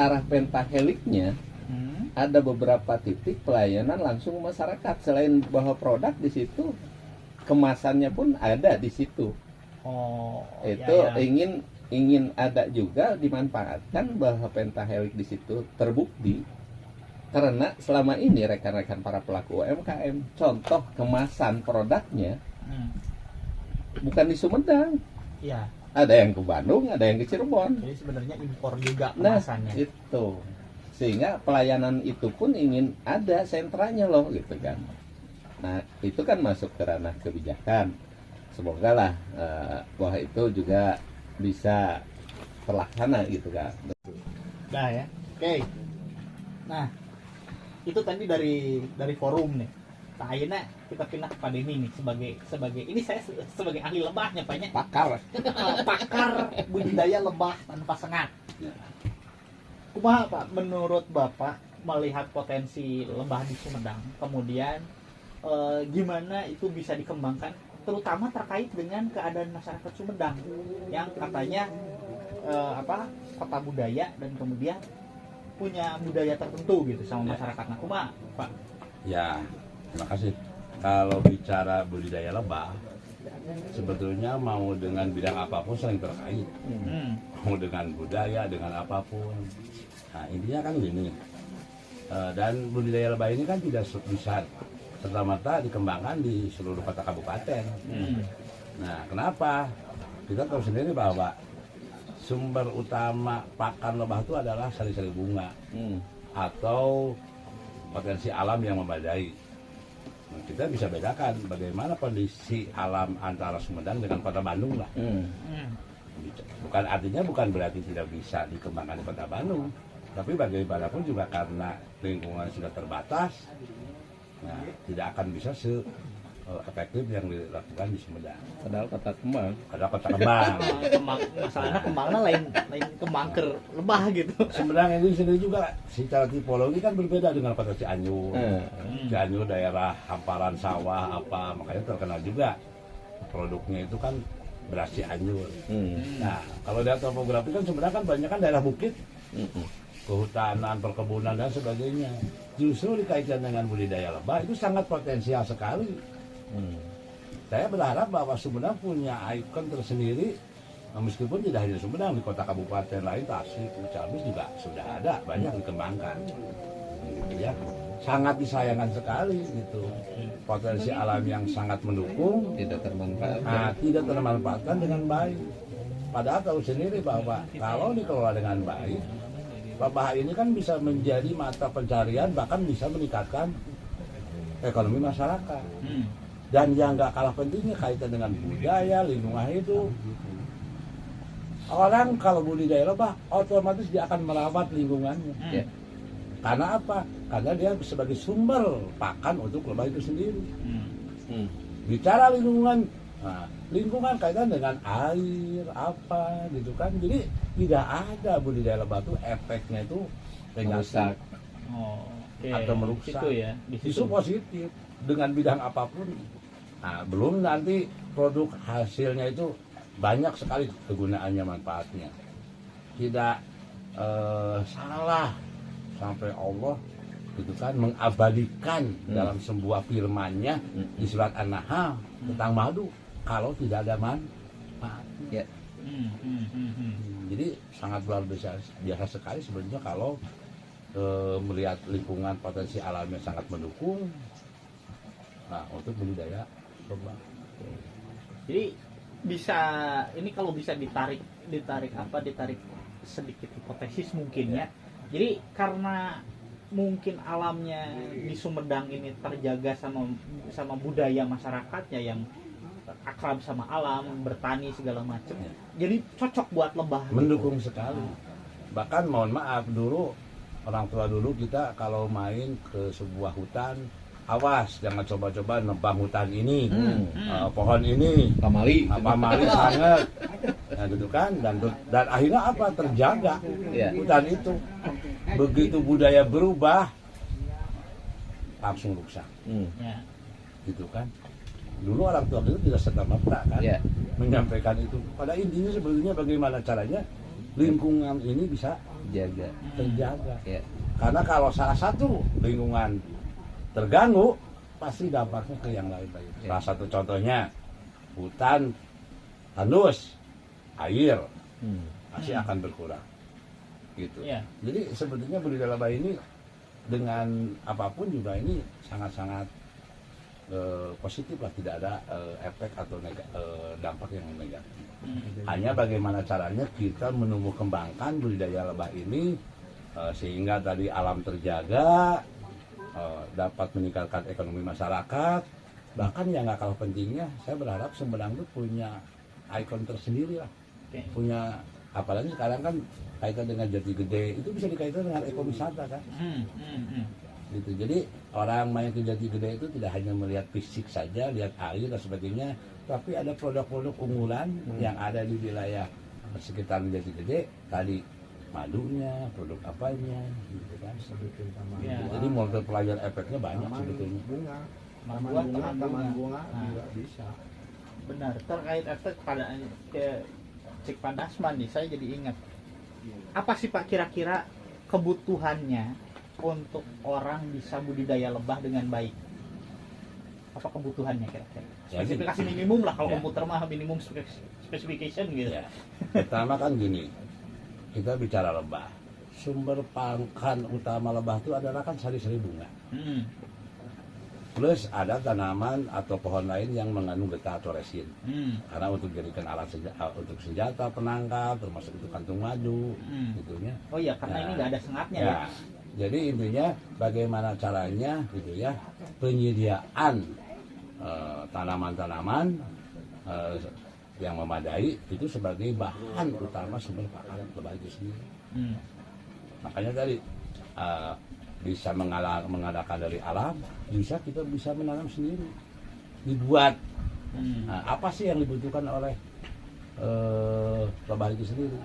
arah pentaheliknya ada beberapa titik pelayanan langsung masyarakat. Selain bahwa produk di situ, kemasannya pun ada di situ. Oh, Itu ya. ingin ada juga dimanfaatkan bahwa pentahelik di situ terbukti. Karena selama ini rekan-rekan para pelaku UMKM, contoh kemasan produknya bukan di Sumedang. Iya. Ada yang ke Bandung, ada yang ke Cirebon. Jadi sebenarnya impor juga Nah, kemasannya. itu. Sehingga pelayanan itu pun ingin ada sentranya loh gitu kan. Nah, itu kan masuk ke ranah kebijakan. Semoga lah bahwa itu juga bisa terlaksana gitu kan. Nah ya. Oke. Nah, itu tadi dari forum nih. Nah, akhirnya kita pindah ke Pak Denny nih sebagai ini saya sebagai ahli lebahnya Pak, Pakar. pakar budidaya lebah tanpa sengat. Kumaha Pak, menurut Bapak melihat potensi lebah di Sumedang, kemudian gimana itu bisa dikembangkan, terutama terkait dengan keadaan masyarakat Sumedang yang katanya kota budaya dan kemudian punya budaya tertentu gitu sama masyarakat. Nah, kumaha Pak? Ya, terima kasih. Kalau bicara budidaya lebah, sebetulnya mau dengan bidang apapun saling terkait. Mau dengan budaya, dengan apapun. Nah, intinya kan gini. Dan budidaya lebah ini kan tidak bisa serta-merta dikembangkan di seluruh kota kabupaten. Nah, kenapa? Kita tahu sendiri bahwa sumber utama pakan lebah itu adalah sari-sari bunga atau potensi alam yang memadai. Nah, kita bisa bedakan bagaimana kondisi alam antara Sumedang dengan kota Bandung lah. Bukan artinya bukan berarti tidak bisa dikembangkan di kota Bandung, tapi bagaimanapun juga karena lingkungan sudah terbatas, nah tidak akan bisa efektif yang dilakukan di Sumedang. Padahal kota kembang. Ada kota kembang. Masalahnya kembangnya lain kembang ke lebah gitu. Sumedang ini sendiri juga secara tipologi kan berbeda dengan kota Cianjur. Cianjur daerah hamparan sawah apa, makanya terkenal juga produknya itu kan beras Cianjur. Nah, kalau dari topografi kan Sumedang kan banyak kan daerah bukit, kehutanan, perkebunan dan sebagainya. Justru dikaitkan dengan budidaya lebah itu sangat potensial sekali. Saya berharap bahwa Sumedang punya ikon tersendiri, meskipun tidak hanya Sumedang, di kota kabupaten lain, Tasik, Ciamis juga sudah ada, banyak dikembangkan. Gitu ya. Sangat disayangkan sekali gitu. Potensi alam yang sangat mendukung Tidak termanfaatkan. nah, tidak termanfaatkan dengan baik. Padahal tahu sendiri bahwa kalau dikelola dengan baik, lebah ini kan bisa menjadi mata pencarian, bahkan bisa meningkatkan ekonomi masyarakat. Dan yang nggak kalah pentingnya kaitan dengan budaya, lingkungan hidup. Orang kalau budidaya lebah, otomatis dia akan merawat lingkungannya. Karena apa? Karena dia sebagai sumber pakan untuk lebah itu sendiri. Bicara lingkungan, nah, lingkungan kaitan dengan air, apa gitu kan. Jadi tidak ada budidaya lebah itu efeknya itu Merusak. atau merusak. Itu ya, di Justru situ. positif dengan bidang apapun. Nah, belum nanti produk hasilnya itu banyak sekali kegunaannya, manfaatnya. Tidak salah sampai Allah gitu kan mengabadikan dalam sebuah firman-Nya di surat An-Nahl tentang madu kalau tidak ada manfaatnya. Jadi sangat luar biasa sekali sebenarnya kalau melihat lingkungan potensi alamnya sangat mendukung. Nah, untuk budidaya lebah. Jadi bisa ini kalau bisa ditarik sedikit hipotesis mungkin ya. Jadi karena mungkin alamnya di Sumedang ini terjaga sama budaya masyarakatnya yang akrab sama alam, bertani segala macam. Jadi cocok buat lebah. Mendukung sekali. Bahkan mohon maaf dulu orang tua dulu kita kalau main ke sebuah hutan, awas jangan coba-coba nebang hutan ini, pohon ini, Pamali. pamali sangat, nah gitu kan, dan akhirnya apa terjaga hutan itu. Begitu budaya berubah, langsung rusak, gitu kan. Dulu orang tua itu tidak serta-merta kan menyampaikan itu. Pada intinya sebetulnya bagaimana caranya lingkungan ini bisa terjaga. terjaga. Ya. Karena kalau salah satu lingkungan terganggu, pasti dampaknya ke yang lain-lain. Ya. Salah satu contohnya, hutan tandus, air pasti akan berkurang. Gitu. Ya. Jadi sebetulnya budidaya lebah ini dengan apapun juga ini sangat-sangat positif lah, tidak ada efek atau dampak yang negatif. Hanya bagaimana caranya kita menumbuh kembangkan budidaya lebah ini sehingga tadi alam terjaga, dapat meningkatkan ekonomi masyarakat. Bahkan yang nggak kalah pentingnya, saya berharap Sumedang itu punya ikon tersendiri lah. Oke. Punya, apalagi sekarang kan kaitan dengan Jati Gede, itu bisa dikaitkan dengan ekowisata kan. Gitu. Jadi orang main ke Jati Gede itu tidak hanya melihat fisik saja, lihat air dan sebagainya, tapi ada produk-produk unggulan yang ada di wilayah sekitar Jati Gede tadi, madunya, produk apanya, gitu kan. Ya. Jadi multiplier efeknya banyak sebetulnya. Bunga, Taman bunga, taman bunga Nah. juga bisa. Benar, terkait efek pada Cik Padasman nih, saya jadi ingat. Apa sih Pak kira-kira kebutuhannya untuk orang bisa budidaya lebah dengan baik? Apa kebutuhannya kira-kira? Ya, Spesifikasi minimum lah, kalau ya. komputer mah minimum specification gitu. Ya. Pertama kan gini, kita bicara lebah. Sumber pakan utama lebah itu adalah kan sari-sari bunga. Hmm. Plus ada tanaman atau pohon lain yang mengandung getah atau resin. Karena untuk dijadikan alat untuk senjata penangkap, termasuk itu kantung madu, gitunya. Oh iya, karena Ya. ini nggak ada sengatnya ya. Ya, jadi intinya bagaimana caranya, gitu ya, penyediaan tanaman-tanaman yang memadai itu sebagai bahan utama sumber pakan lebah itu sendiri. Makanya tadi bisa mengadakan dari alam, bisa kita bisa menanam sendiri, dibuat. Nah, apa sih yang dibutuhkan oleh lebah itu sendiri?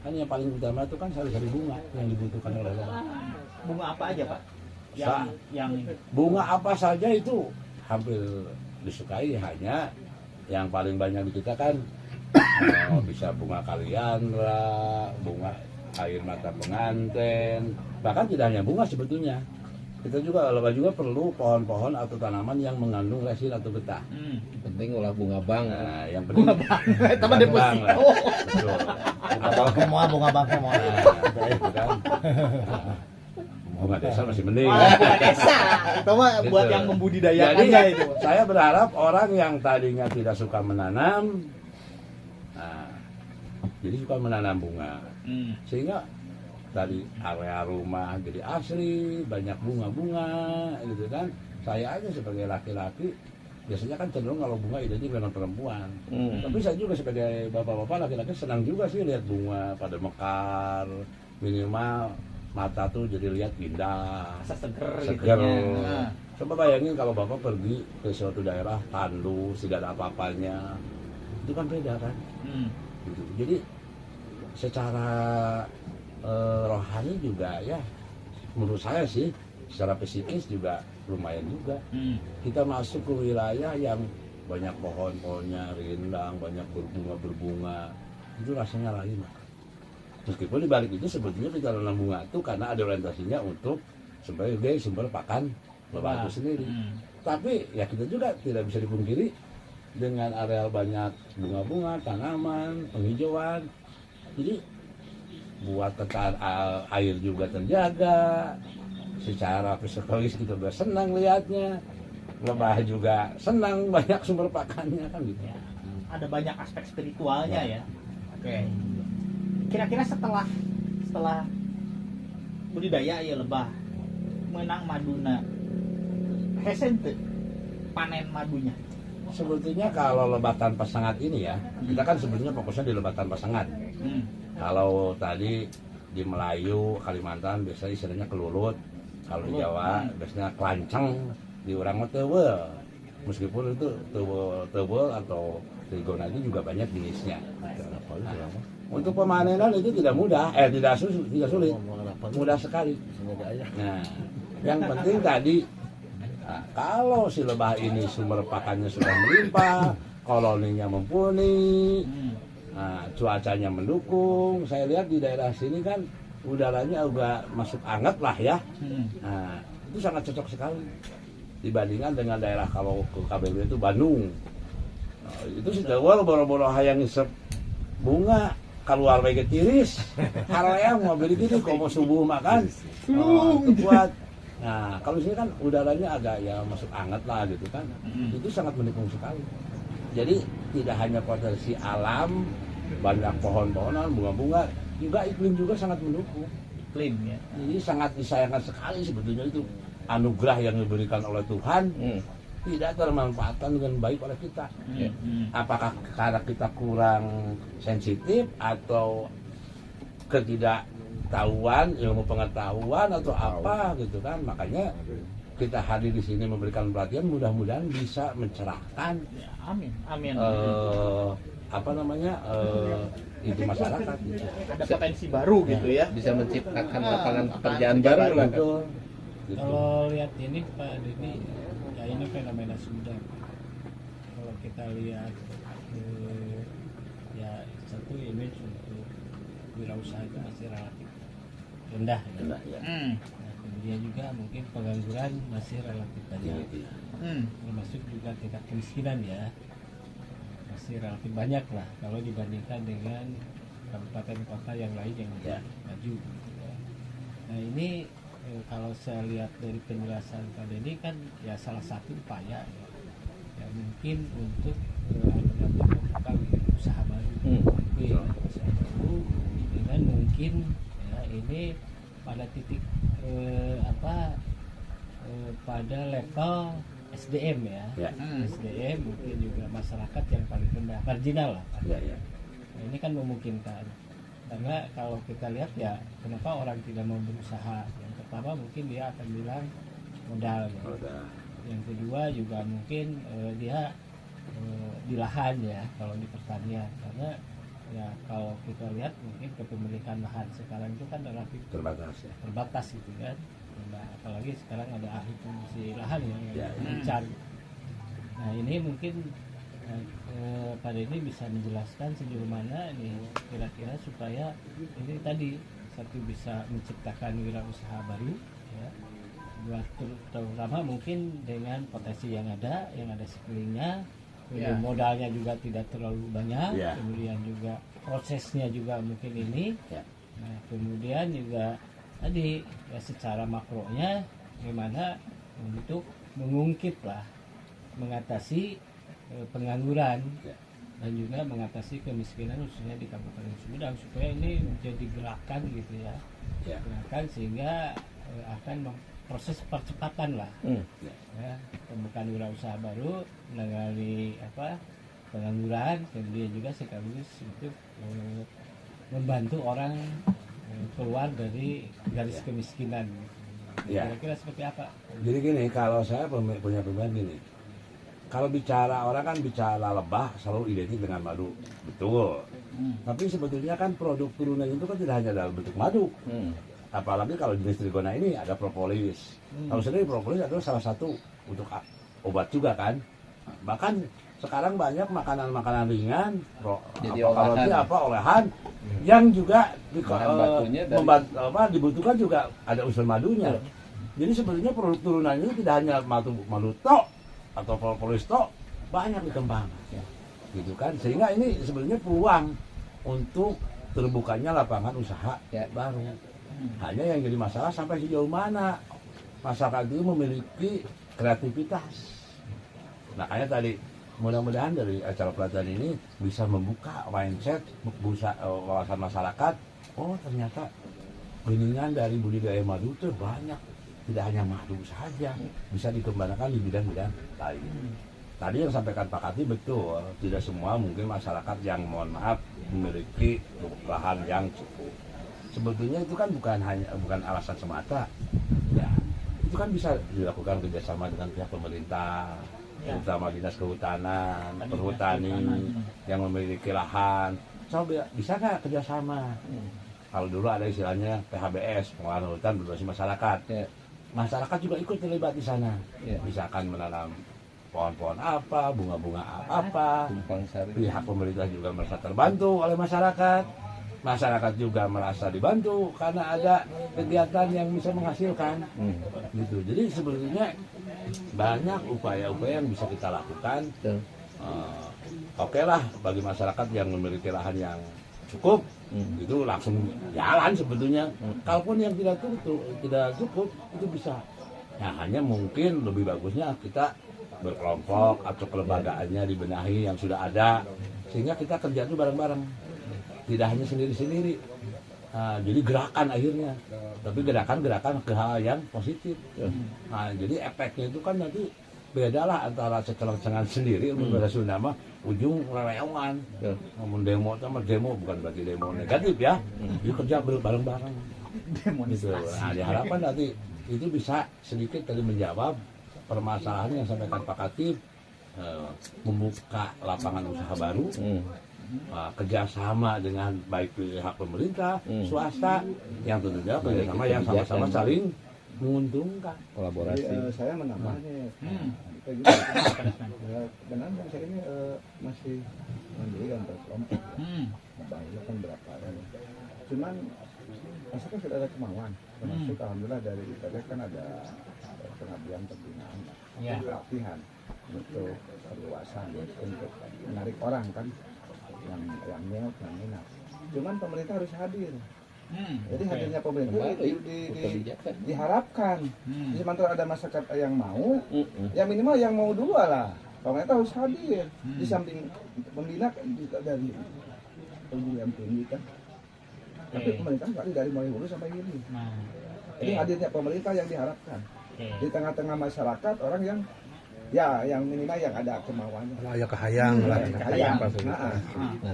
Kan yang paling utama itu kan sari-sari bunga yang dibutuhkan oleh lebah. Bunga apa aja Pak? Yang Bunga apa saja itu hampir disukai, hanya yang paling banyak di kita kan bisa bunga kaliandra, bunga air mata penganten, bahkan tidak hanya bunga sebetulnya. Kita juga lebah juga perlu pohon-pohon atau tanaman yang mengandung resin atau getah. Penting ulah bunga bang. Nah, yang penting teman deposito. Betul. Bunga semua, bunga bang semua. Nah, itu kan. Bunga desa masih mending. Bunga desa. Itu mah Gitu. buat yang membudidayakannya Jadi, itu. saya berharap orang yang tadinya tidak suka menanam, nah, jadi suka menanam bunga. Sehingga tadi area rumah jadi asri, banyak bunga-bunga, gitu kan. Saya aja sebagai laki-laki, biasanya kan cenderung kalau bunga identik dengan perempuan. Tapi saya juga sebagai bapak-bapak laki-laki senang juga sih lihat bunga pada mekar, minimal mata tuh jadi lihat indah, Rasa seger gitu seger. ya. Coba bayangin kalau bapak pergi ke suatu daerah tandus, tidak ada apa-apanya, itu kan beda kan. Gitu. Jadi secara rohani juga ya, menurut saya sih secara psikis juga lumayan juga. Kita masuk ke wilayah yang banyak pohon-pohonnya rindang, banyak berbunga, itu rasanya lain. Meskipun di balik itu sebetulnya kita tanam bunga itu karena ada orientasinya untuk sebagai sumber pakan lebah itu sendiri. Tapi ya kita juga tidak bisa dipungkiri dengan areal banyak bunga-bunga, tanaman, penghijauan. Jadi buat tekanan air juga terjaga. Secara psikologis kita udah senang lihatnya. Lebah juga senang banyak sumber pakannya kan gitu. Ya. Ada banyak aspek spiritualnya ya. Oke. Kira-kira setelah budidaya ya lebah menang maduna hesen teu panen madunya. Sebetulnya kalau lebah tanpa sengat ini ya, kita kan sebenarnya fokusnya di lebah tanpa sengat. Kalau tadi di Melayu, Kalimantan biasanya istilahnya kelulut. Kalau di Jawa biasanya kelanceng, di orang mah teuweul. Meskipun itu teuweul atau trigona itu juga banyak jenisnya. Nah, untuk pemanenan itu tidak mudah, tidak sulit, mudah sekali. Nah, yang penting tadi, nah, kalau si lebah ini sumber pakannya sudah melimpah, koloninya mumpuni, nah, cuacanya mendukung. Saya lihat di daerah sini kan udaranya udah masuk anget lah ya. Nah, itu sangat cocok sekali dibandingkan dengan daerah kalau ke KBB itu Bandung. Nah, itu sudah boro-boro hayang ngisep bunga keluar bagai tiris hareang mau beli gini kok mau subuh makan itu buat. Nah kalau sini kan udaranya agak ya masuk anget lah gitu kan, itu sangat mendukung sekali. Jadi tidak hanya potensi alam, banyak pohon-pohonan, bunga-bunga, juga iklim juga sangat mendukung. Iklim ya. Jadi sangat disayangkan sekali sebetulnya itu anugerah yang diberikan oleh Tuhan tidak termanfaatkan dengan baik oleh kita. Apakah karena kita kurang sensitif atau ketidaktahuan, ilmu pengetahuan atau apa gitu kan? Makanya kita hadir di sini memberikan pelatihan, mudah-mudahan bisa mencerahkan. Ya, amin, amin. Apa namanya itu masyarakat. Gitu. Ada potensi baru gitu ya. Bisa menciptakan lapangan pekerjaan baru lah kan. Betul. Gitu. Kalau lihat ini Pak Denny, ya ini fenomena Sumedang. Kalau kita lihat ya satu image untuk wirausaha itu masih relatif rendah. Ya. Nah, ya. Nah, kemudian juga mungkin pengangguran masih relatif banyak. Termasuk juga tingkat kemiskinan ya masih relatif banyak lah kalau dibandingkan dengan kabupaten kota yang lain yang lebih maju. Nah ini kalau saya lihat dari penjelasan Pak Denny kan ya salah satu upaya ya mungkin untuk membuka usaha baru, usaha baru dengan mungkin ya ini pada titik pada level SDM ya. SDM mungkin juga masyarakat yang paling rendah, marginal lah. Ya, ya. Nah, ini kan memungkinkan karena kalau kita lihat ya kenapa orang tidak mau berusaha, yang pertama mungkin dia akan bilang modal ya. Yang kedua juga mungkin dia di lahan ya kalau di pertanian, karena ya kalau kita lihat mungkin kepemilikan lahan sekarang itu kan relatif terbatas gitu kan. Nah, apalagi sekarang ada ahli fungsi lahan yang mencari. Nah ini mungkin Pak Denny bisa menjelaskan sejauh mana nih kira-kira supaya ini tadi satu bisa menciptakan wirausaha baru ya, buat terutama mungkin dengan potensi yang ada sekelilingnya, kemudian modalnya juga tidak terlalu banyak, kemudian juga prosesnya juga mungkin ini, nah kemudian juga tadi ya secara makronya gimana untuk mengungkit lah, mengatasi pengangguran dan juga mengatasi kemiskinan khususnya di Kabupaten Sumedang supaya ini menjadi gerakan gitu ya, gerakan sehingga akan proses percepatan lah ya, pembukaan wirausaha baru, menangani pengangguran, kemudian juga sekaligus untuk membantu orang keluar dari garis kemiskinan. Kira-kira seperti apa? Jadi gini, kalau saya punya pemain gini, kalau bicara orang kan bicara lebah selalu identik dengan madu, betul. Tapi sebetulnya kan produk turunan itu kan tidak hanya dalam bentuk madu. Apalagi kalau jenis trigona ini ada propolis. Kalau sendiri propolis adalah salah satu untuk obat juga kan. Bahkan sekarang banyak makanan-makanan ringan, jadi olahan yang juga dibutuhkan juga ada unsur madunya. Jadi sebetulnya produk turunannya itu tidak hanya madu tok atau propolis tok, banyak dikembangkan, gitu kan. Sehingga ini sebetulnya peluang untuk terbukanya lapangan usaha baru. Hanya yang jadi masalah sampai sejauh mana masyarakat itu memiliki kreativitas. Makanya tadi mudah-mudahan dari acara pelatihan ini bisa membuka mindset, wawasan masyarakat. Oh ternyata biningan dari budidaya madu itu banyak, tidak hanya madu saja, bisa dikembangkan di bidang-bidang lain. Tadi yang sampaikan Pak Kati betul, tidak semua mungkin masyarakat yang mohon maaf memiliki lahan yang cukup. Sebetulnya itu kan bukan alasan semata, ya itu kan bisa dilakukan kerjasama dengan pihak pemerintah. Terutama dinas kehutanan, perhutani yang memiliki lahan, coba bisa nggak kerjasama? Kalau dulu ada istilahnya PHBS, pengelolaan hutan berbasis masyarakat. Masyarakat juga ikut terlibat di sana. Misalkan menanam pohon-pohon apa, bunga-bunga apa. Pihak pemerintah juga merasa terbantu oleh masyarakat. masyarakat juga merasa dibantu karena ada kegiatan yang bisa menghasilkan gitu. Jadi sebetulnya banyak upaya-upaya yang bisa kita lakukan. Oke lah bagi masyarakat yang memiliki lahan yang cukup itu langsung jalan sebetulnya. Kalaupun yang tidak cukup itu bisa. Nah hanya mungkin lebih bagusnya kita berkelompok atau kelembagaannya dibenahi yang sudah ada sehingga kita kerja itu bareng-bareng, tidak hanya sendiri-sendiri. Nah, jadi gerakan akhirnya, tapi gerakan ke hal yang positif. Nah, jadi efeknya itu kan nanti bedalah antara seceleng-celengan sendiri bahasa Sunda mah ujung leleongan. Ngomong demo sama demo bukan berarti demo negatif ya. Jadi kerja bareng-bareng. Gitu. Nah, diharapkan nanti itu bisa sedikit tadi menjawab permasalahan yang disampaikan Pak Katib, membuka lapangan usaha baru, kerjasama dengan baik pihak pemerintah, swasta, yang tentunya kerjasama yang sama-sama saling menguntungkan. Kolaborasi. Jadi, saya menambahnya kayak gitu. Benar kan saya ini masih mandiri kan berkelompok. Banyak kan berapa kan. Cuman asalkan sudah ada kemauan. Termasuk alhamdulillah dari ITB kan ada pengabdian pembinaan, pelatihan untuk perluasan untuk menarik orang kan yang minat. Cuman pemerintah harus hadir. Jadi hadirnya pemerintah diharapkan. Sementara ada masyarakat yang mau, ya minimal yang mau dua lah. Pemerintah harus hadir. Di samping pembina juga dari perguruan tinggi kan. Tapi pemerintah nggak dari mulai hulu sampai hilir. Jadi hadirnya pemerintah yang diharapkan. Di tengah-tengah masyarakat orang yang yang minimal yang ada kemauannya. Layak kahayang lah.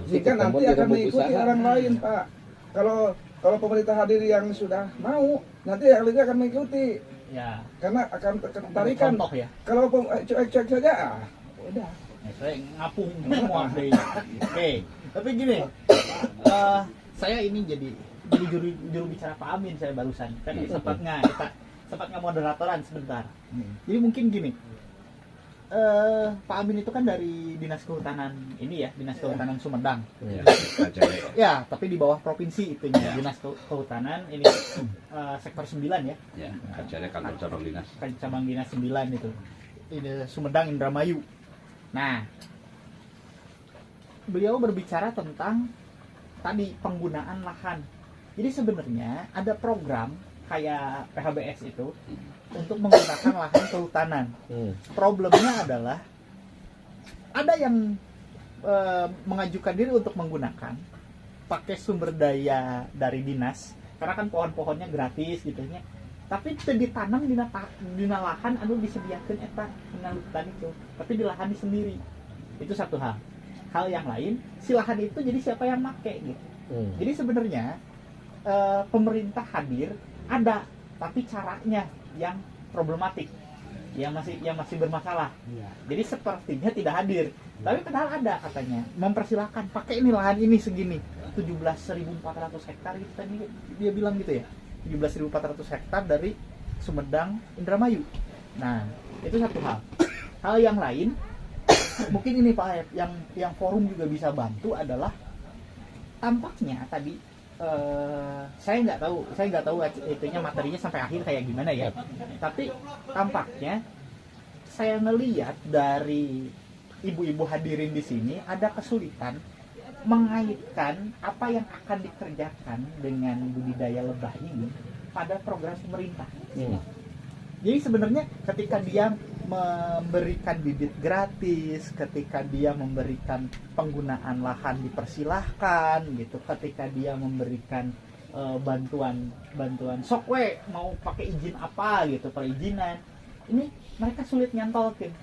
Jika nanti akan mengikuti orang lain, Pak. Kalau pemerintah hadir yang sudah mau, nanti yang lainnya akan mengikuti. Ya. Karena akan tertarikan. Contoh ya. Kalau cuek-cuek saja, udah. Saya ngapung semua deh. Oke. Tapi gini, saya ini jadi juru bicara Pak Amin saya barusan. Kan sempat moderatoran sebentar. Jadi mungkin gini. Pak Amin itu kan dari Dinas Kehutanan ini ya, Dinas Kehutanan Sumedang. Ya, tapi di bawah provinsi itunya, Dinas Kehutanan ini sektor 9 ya. Ya, acaranya kantor cabang dinas. Cabang dinas 9 itu. Ini Sumedang Indramayu. Nah, beliau berbicara tentang tadi penggunaan lahan. Jadi sebenarnya ada program kayak PHBS itu untuk menggunakan lahan kehutanan. Problemnya adalah ada yang mengajukan diri untuk menggunakan pakai sumber daya dari dinas karena kan pohon-pohonnya gratis gitu ya. Tapi itu ditanam di lahan anu disediakan eta hutan itu, tapi di lahan sendiri. Itu satu hal. Hal yang lain, si lahan itu jadi siapa yang make gitu. Jadi sebenarnya pemerintah hadir ada, tapi caranya yang problematik, yang masih bermasalah. Jadi sepertinya tidak hadir, tapi padahal ada katanya mempersilahkan pakai ini lahan ini segini 17.400 hektar gitu tadi dia bilang gitu ya, 17.400 hektar dari Sumedang Indramayu. Nah itu satu hal. Hal yang lain mungkin ini Pak Ayep, yang forum juga bisa bantu adalah tampaknya tadi saya nggak tahu itunya materinya sampai akhir kayak gimana ya. Tapi tampaknya saya ngelihat dari ibu-ibu hadirin di sini ada kesulitan mengaitkan apa yang akan dikerjakan dengan budidaya lebah ini pada program pemerintah. Jadi sebenarnya ketika dia memberikan bibit gratis, ketika dia memberikan penggunaan lahan dipersilahkan gitu, ketika dia memberikan bantuan sokwe mau pakai izin apa gitu, perizinan, ini mereka sulit nyantolin.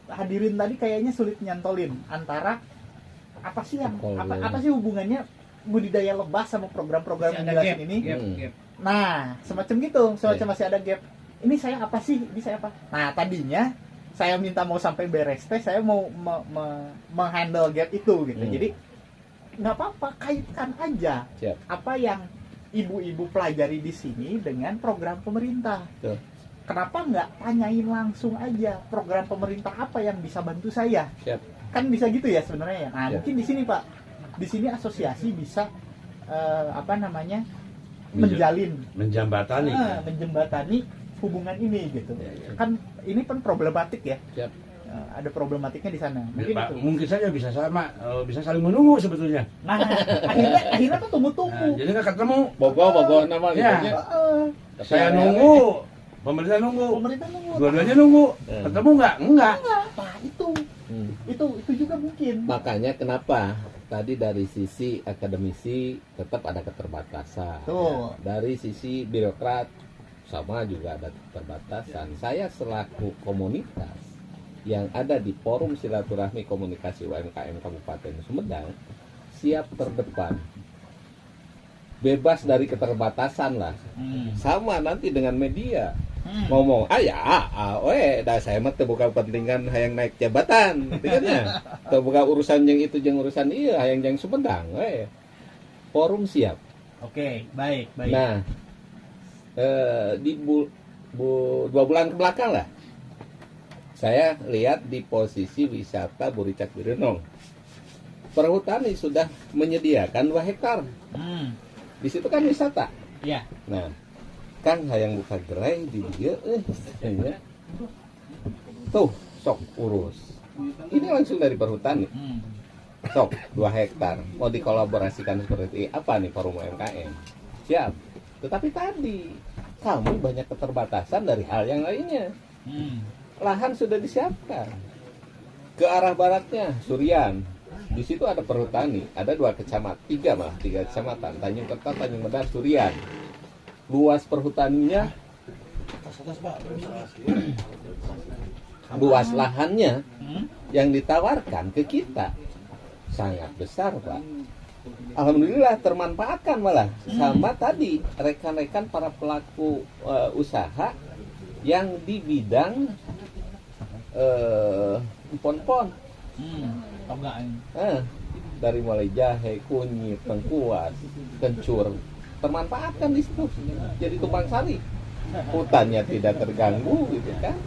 Hadirin tadi kayaknya sulit nyantolin antara apa sih hubungannya budidaya lebah sama program-program yang dijelasin ini. Nah, semacam gitu, masih ada gap. Ini saya apa sih? Ini saya apa? Nah, tadinya saya minta mau sampai beres teh, saya mau menghandle gap itu gitu. Jadi nggak apa-apa, kaitkan aja apa yang ibu-ibu pelajari di sini dengan program pemerintah. Kenapa nggak tanyain langsung aja program pemerintah apa yang bisa bantu saya? Kan bisa gitu ya sebenarnya ya. Nah, mungkin di sini Pak, di sini asosiasi bisa apa namanya menjalin menjembatani. menjembatani hubungan ini gitu. Ya, ya. Kan ini kan problematik ya. Siap. Ada problematiknya di sana. Mungkin Pak, itu. mungkin saja bisa sama, bisa saling menunggu sebetulnya. Nah, akhirnya tuh tunggu-tunggu. Jadi nggak ketemu. Bogoh nama Ya. gitu. Tapi Saya ada- nunggu, pemerintah nunggu, Pemerintah nunggu. dua-duanya nunggu. Hmm. Ketemu nggak? Enggak. Nah, itu Hmm. itu juga mungkin. Makanya kenapa tadi dari sisi akademisi tetap ada keterbatasan. Tuh. Dari sisi birokrat sama juga ada keterbatasan. Saya selaku komunitas yang ada di forum silaturahmi komunikasi UMKM Kabupaten Sumedang siap terdepan. Bebas dari keterbatasan lah. Sama nanti dengan media. Ngomong, dah saya mah teu boga kepentingan hayang naik jabatan, tinggalnya. Teu boga urusan yang itu jeung urusan ieu, hayang jeung Sumedang, Forum siap. Oke, baik. Nah, di 2 bulan ke belakang lah, saya lihat di posisi wisata Buricak Birenong, perhutani sudah menyediakan 2 hektar. Di situ kan wisata. Ya. Nah, Kang hayang buka gerai di dia, ya. Tuh, sok urus. Ini langsung dari perhutani. Sok 2 hektar mau dikolaborasikan seperti apa nih forum UMKM? Siap. Tetapi tadi kamu banyak keterbatasan dari hal yang lainnya. Lahan sudah disiapkan. Ke arah baratnya Surian. Di situ ada perhutani, ada 2 kecamatan, 3 kecamatan, Tanjung Kerta, Tanjung Medar, Surian. Luas perhutaninya, luas lahannya yang ditawarkan ke kita sangat besar, Pak. Alhamdulillah termanfaatkan malah sama tadi rekan-rekan para pelaku usaha yang di bidang pon-pon. Dari mulai jahe, kunyit, lengkuas, kencur, termanfaatkan di situ. Jadi tumpang sari. Hutannya tidak terganggu gitu kan.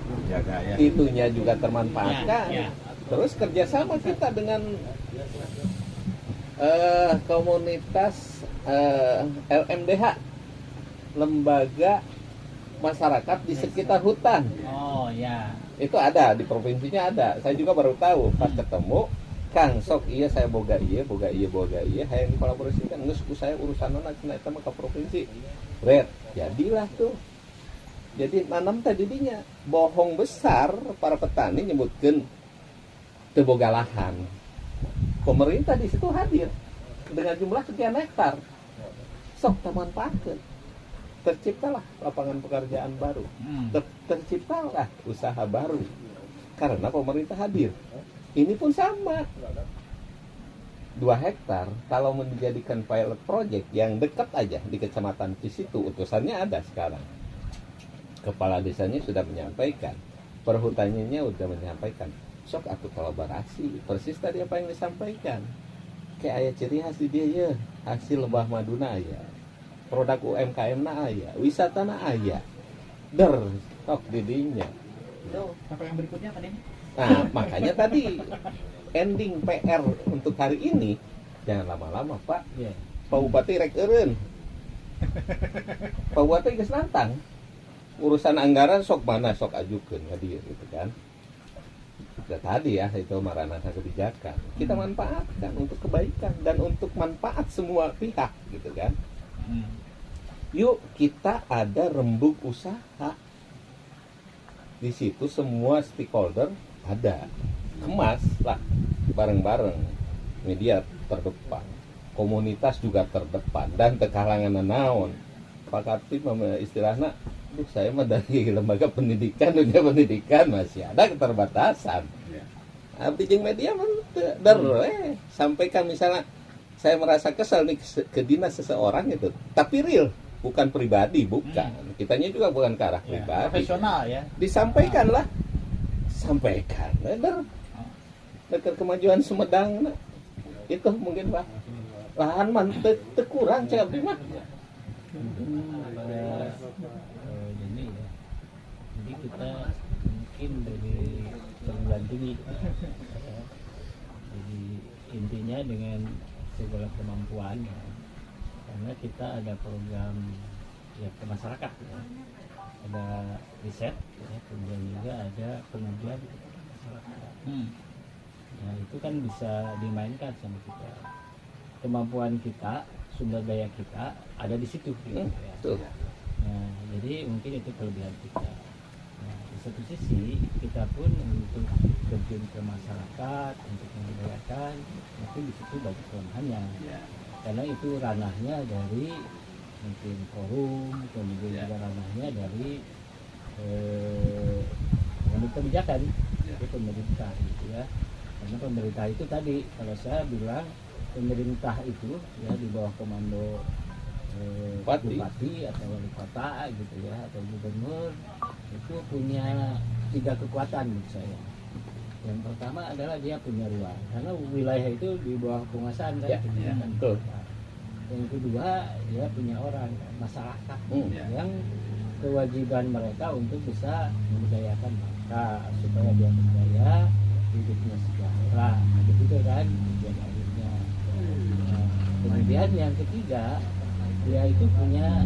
Itunya juga termanfaatkan. Terus kerjasama kita dengan komunitas LMDH, lembaga masyarakat di sekitar hutan. Oh ya. Itu ada di provinsinya ada. Saya juga baru tahu pas ketemu Kang sok iya saya boga iya hayang dikolaborasikan geus ku saya urusanna cenah eta mah ka provinsi. Red, jadilah tuh. Jadi nanam tadi dinya bohong besar para petani nyebutkeun teu boga lahan. Pemerintah di situ hadir dengan jumlah sekian hektar. Sok tamanfaatkeun. Terciptalah lapangan pekerjaan baru. Terciptalah usaha baru. Karena pemerintah hadir. Ini pun sama. 2 hektar kalau menjadikan pilot project yang dekat aja di kecamatan di situ, utusannya ada sekarang. Kepala desanya sudah menyampaikan, perhutaninya sudah menyampaikan. Sok aku kolaborasi. Persis tadi apa yang disampaikan. Kayak aya ciri khas di dia ya, hasil lebah maduna aya. Produk UMKM na aya, wisata na aya. Sok didinya. Apa yang berikutnya Pak Denny? Nah, makanya tadi ending PR untuk hari ini jangan lama-lama, Pak. Pak Bupati rek eureun. Pak Bupati geus nantang. Urusan anggaran sok mana sok ajukeun ka dieu gitu kan. Ya, tadi ya itu maranatha kebijakan. Kita manfaatkan untuk kebaikan dan untuk manfaat semua pihak gitu kan. Yuk kita ada rembuk usaha. Di situ semua stakeholder ada. Kemas lah bareng-bareng. Media terdepan, komunitas juga terdepan dan tekalangan naon. Pak Katip istilahnya, saya mah dari lembaga pendidikan, dunia pendidikan masih ada keterbatasan. Abdi jeung media mah sampaikan misalnya saya merasa kesal nih ke dinas seseorang itu, tapi real, bukan pribadi, bukan. Kitanya juga bukan ke arah pribadi. Profesional ya. Disampaikanlah, sampaikan. Dekat kemajuan Sumedang itu mungkin Pak. Lahan mah teu kurang cek abdi mah. Jadi kita mungkin dari tergantungi. Jadi intinya dengan segala kemampuan karena kita ada program ya ke masyarakat ya. Ada riset ya, kemudian juga ada pengujian ke masyarakat. Nah itu kan bisa dimainkan sama kita, kemampuan kita, sumber daya kita ada di situ gitu ya. Tuh. Nah, jadi mungkin itu kelebihan kita. Nah, di satu sisi kita pun untuk terjun ke masyarakat untuk membudayakan, tapi di situ banyak kelemahannya. Karena itu ranahnya dari mungkin forum, kemudian juga ranahnya dari pengambil kebijakan, itu pemerintah gitu ya. Karena pemerintah itu tadi, kalau saya bilang pemerintah itu ya di bawah komando bupati atau wali kota gitu ya, atau gubernur, itu punya 3 kekuatan menurut saya. Yang pertama adalah dia punya ruang, karena wilayah itu di bawah penguasaan kan, betul. Yang kedua dia punya orang, masyarakat yang kewajiban mereka untuk bisa membudayakan mereka supaya dia berdaya, hidupnya sejahtera, gitu kan tujuan akhirnya. Nah, kemudian yang ketiga dia itu punya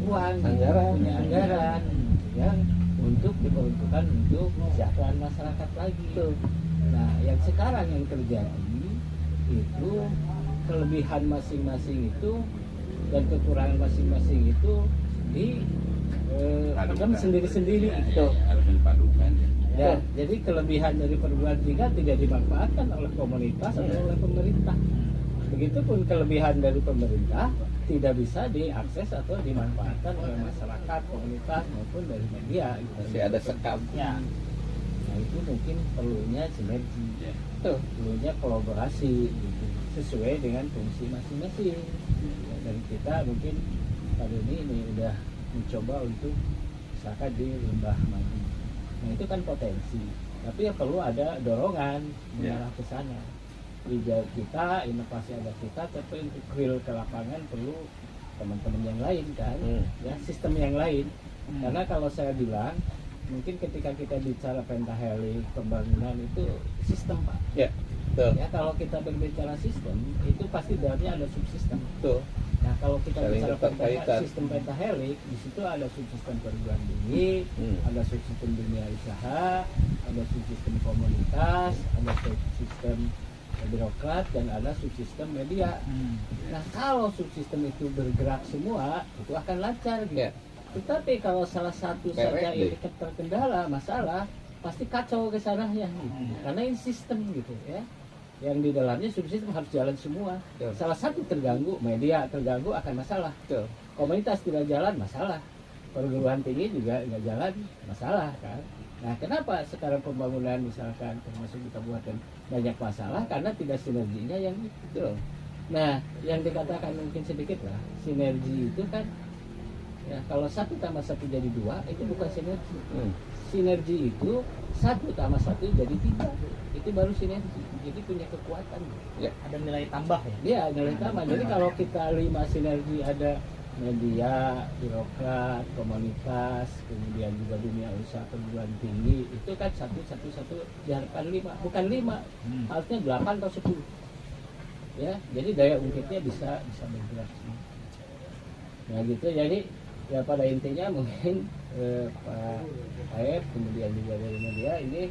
uang, punya anggaran yang untuk diperuntukkan untuk kesejahteraan masyarakat lagi. Nah, yang sekarang yang terjadi itu kelebihan masing-masing itu dan kekurangan masing-masing itu di sendiri-sendiri itu. Harus dipadukan. Ya, jadi kelebihan dari perguruan tinggi tidak dimanfaatkan oleh komunitas atau oleh pemerintah. Begitupun kelebihan dari pemerintah tidak bisa diakses atau dimanfaatkan oleh masyarakat, komunitas maupun dari media. Gitu. Masih ada sekam. Ya. Nah itu mungkin perlunya sinergi, perlunya kolaborasi, gitu, sesuai dengan fungsi masing-masing. Ya, dan kita mungkin kali ini udah mencoba untuk misalkan di Lembah Madu. Nah itu kan potensi, tapi ya perlu ada dorongan mengarah ke sana. Ide kita, inovasi ada kita, tapi untuk real ke lapangan perlu teman-teman yang lain kan, ya sistem yang lain. Karena kalau saya bilang, mungkin ketika kita bicara pentahelix pembangunan itu sistem Pak. Ya, betul. Ya kalau kita berbicara sistem itu pasti dalamnya ada subsistem. Betul. Nah kalau kita Saling bicara keterkaitan. sistem pentahelix, di situ ada subsistem perguruan tinggi, ada subsistem dunia usaha, ada subsistem komunitas, ada subsistem birokrat, dan ada subsistem media. Nah kalau subsistem itu bergerak semua itu akan lancar gitu. Ya. Tetapi kalau salah satu saja Perek ini terkendala masalah, pasti kacau ke sananya gitu. Karena ini sistem gitu ya, yang di dalamnya subsistem harus jalan semua. Salah satu terganggu, media terganggu akan masalah. Komunitas tidak jalan, masalah. Perguruan tinggi juga nggak jalan, masalah kan. Nah kenapa sekarang pembangunan misalkan termasuk di kabupaten banyak masalah, karena tidak sinerginya yang itu. Nah yang dikatakan mungkin sedikit lah, sinergi itu kan ya, kalau 1 tambah 1 jadi 2 itu bukan sinergi. Sinergi itu 1 tambah 1 jadi 3, itu baru sinergi. Jadi punya kekuatan. Ya, ada nilai tambah ya. Dia nilai tambah. Jadi kalau kita 5 sinergi, ada media, birokrat, komunitas, kemudian juga dunia usaha, perguruan tinggi, itu kan 1 diharapkan 5, bukan 5, harusnya 8 atau 10. Ya, jadi daya ungkitnya bisa bergerak. Nah gitu, jadi ya pada intinya mungkin Pak Aep kemudian juga dari media ini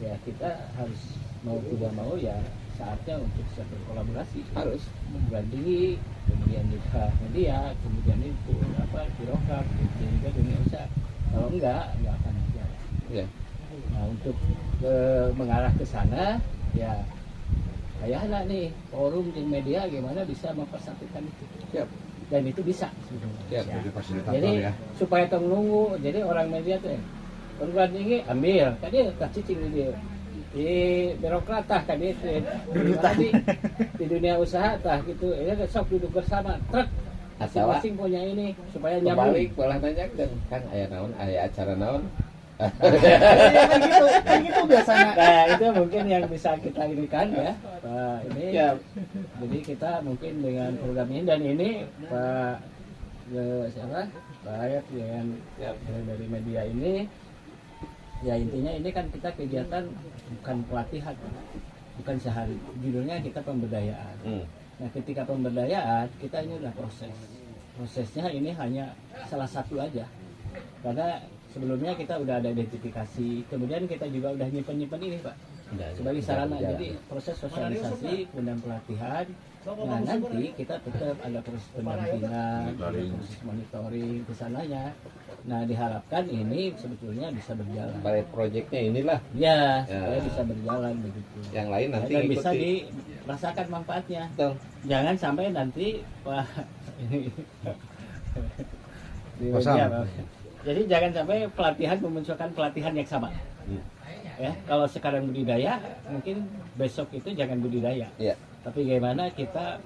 ya kita harus mau tidak mau ya saatnya untuk bisa berkolaborasi, harus perguruan tinggi, kemudian juga media, kemudian itu birokrat, kemudian juga dunia usaha. Kalau enggak akan jalan. Ya. Nah untuk mengarah ke sana ya kayaknya nih forum di media gimana bisa mempersatukan itu. Siap. Dan itu bisa sebenarnya. Siap. Jadi fasilitator Jadi ya. supaya tong nunggu, jadi orang media tuh perguruan tinggi ambil, tadi kasih cing dia di birokrat tah tadi di dunia usaha tah gitu, ini sok duduk bersama, truk masing-masing punya ini supaya nyambung. Kembali malah nanya kan aya naon, aya acara naon. Kayak gitu biasanya. Nah itu mungkin yang bisa kita irikan ya Pak ini. Ya. Jadi kita mungkin dengan program ini dan ini Pak siapa Pak Ayat dengan dari media ini ya intinya ini kan kita kegiatan bukan pelatihan, bukan sehari, judulnya kita pemberdayaan. Nah, ketika pemberdayaan kita ini udah prosesnya ini hanya salah satu aja, karena sebelumnya kita udah ada identifikasi, kemudian kita juga udah nyimpen ini Pak sebagai sarana. Jadi proses sosialisasi kemudian pelatihan. Nah, nanti kita tetap ada proses pendampingan, proses monitoring kesananya. Nah, diharapkan ini sebetulnya bisa berjalan. Pilot projectnya inilah Ya, supaya bisa berjalan begitu. yang lain nanti Dan bisa ngikuti. dirasakan manfaatnya. Betul. Jangan sampai nanti Pak ini Pasang. Ya, Pak. Jadi jangan sampai pelatihan memunculkan pelatihan yang sama. Ya, kalau sekarang budidaya, mungkin besok itu jangan budidaya. Iya. Tapi bagaimana kita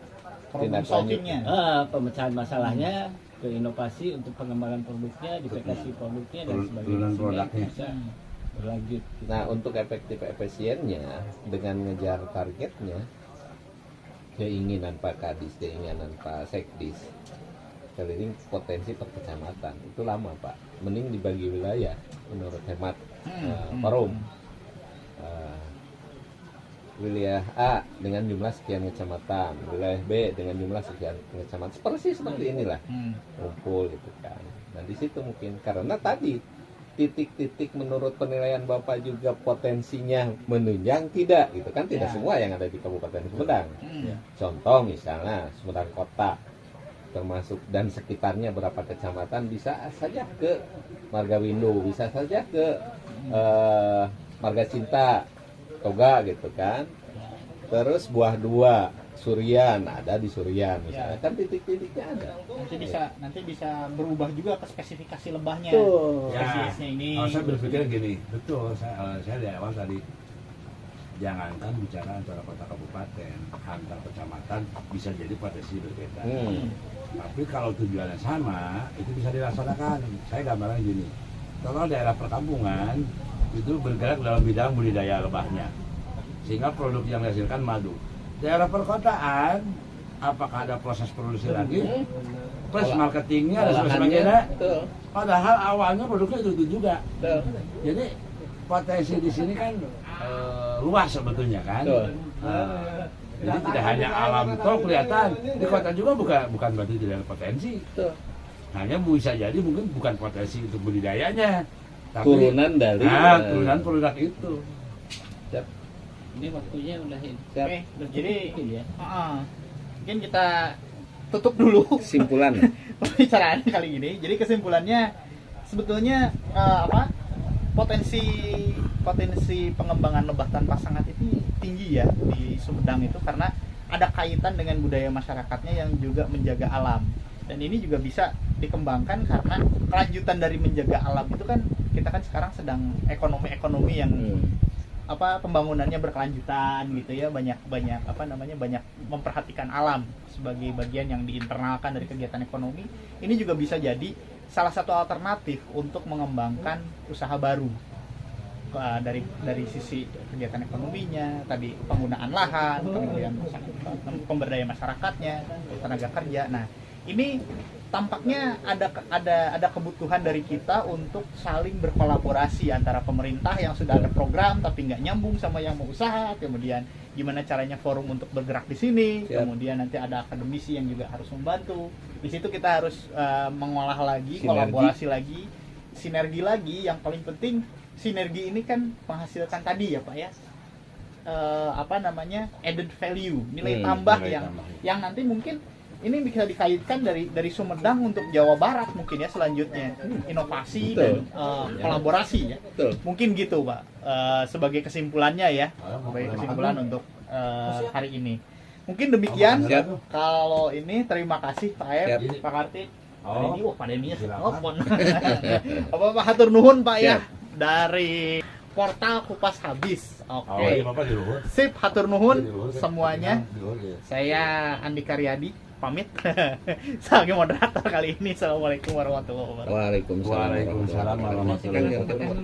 Problem solvingnya. pemecahan masalahnya, ke inovasi untuk pengembangan produknya, duplikasi produknya dan Turunan sebagainya sehingga produknya. bisa berlanjut. Nah, untuk efektif efisiennya dengan ngejar targetnya, keinginan Pak Kadis, keinginan Pak Sekdis, keliling potensi per kecamatan itu lama Pak. Mending dibagi wilayah menurut hemat forum. Wilayah A dengan jumlah sekian kecamatan, wilayah B dengan jumlah sekian kecamatan, persis seperti inilah kumpul gitu kan. Nah di situ mungkin karena tadi titik-titik menurut penilaian Bapak juga potensinya menunjang tidak gitu kan, tidak semua yang ada di Kabupaten Sumedang. Contoh misalnya Sumedang Kota termasuk dan sekitarnya berapa kecamatan bisa saja ke Marga Windu, bisa saja ke Marga Cinta, Toga gitu kan. Terus Buah Dua, Surian ada di Surian misalnya, kan titik-titiknya ada. Nanti bisa berubah juga ke spesifikasi lebahnya. Tuh. Spesiesnya ini. Saya berpikir gini, betul. Saya di awal tadi jangankan bicara antara kota kabupaten, antar kecamatan bisa jadi potensi berbeda. Tapi kalau tujuannya sama, itu bisa dilaksanakan. Saya gambarnya gini, kalau daerah perkampungan itu bergerak dalam bidang budidaya lebahnya, sehingga produk yang dihasilkan madu. Daerah perkotaan, apakah ada proses produksi lagi, plus marketingnya dan sebagainya. Padahal awalnya produknya itu juga. Jadi potensi di sini kan luas sebetulnya kan. Jadi tidak hanya alam toh kelihatan di kota juga bukan berarti tidak ada potensi. Hanya bisa jadi mungkin bukan potensi untuk budidayanya, tapi Turunan dari turunan produk itu. Ini waktunya udah Siap. Oke, jadi ya. mungkin kita tutup dulu Kesimpulan. pembicaraan kali ini. Jadi kesimpulannya sebetulnya potensi pengembangan lebah tanpa sangat itu tinggi ya di Sumedang itu, karena ada kaitan dengan budaya masyarakatnya yang juga menjaga alam. Dan ini juga bisa dikembangkan karena kelanjutan dari menjaga alam itu kan kita kan sekarang sedang ekonomi yang pembangunannya berkelanjutan gitu ya, banyak memperhatikan alam sebagai bagian yang diinternalkan dari kegiatan ekonomi. Ini juga bisa jadi salah satu alternatif untuk mengembangkan usaha baru dari sisi kegiatan ekonominya, tadi penggunaan lahan, kemudian pemberdayaan masyarakatnya, tenaga kerja. Nah, ini tampaknya ada kebutuhan dari kita untuk saling berkolaborasi antara pemerintah yang sudah ada program tapi nggak nyambung sama yang mau usaha, kemudian gimana caranya forum untuk bergerak di sini, kemudian nanti ada akademisi yang juga harus membantu. Di situ kita harus mengolah lagi, kolaborasi lagi, sinergi lagi. Yang paling penting sinergi ini kan menghasilkan tadi ya Pak ya, added value, nilai tambah yang nanti mungkin ini bisa dikaitkan dari Sumedang untuk Jawa Barat mungkin ya selanjutnya, inovasi dan kolaborasi ya. Mungkin gitu Pak, sebagai kesimpulannya ya, sebagai kesimpulan untuk hari ini. Mungkin demikian. Kalau ini terima kasih Pak Aep, Pak Kartik. Hari ini pandeminya telepon. Apa hatur nuhun Pak ya dari portal Kupas Habis. Oke. Sip, hatur nuhun semuanya. Saya Andika Riyadi pamit sebagai moderator kali ini. Assalamualaikum warahmatullahi wabarakatuh. Waalaikumsalam. Waalaikumsalam warahmatullahi wabarakatuh.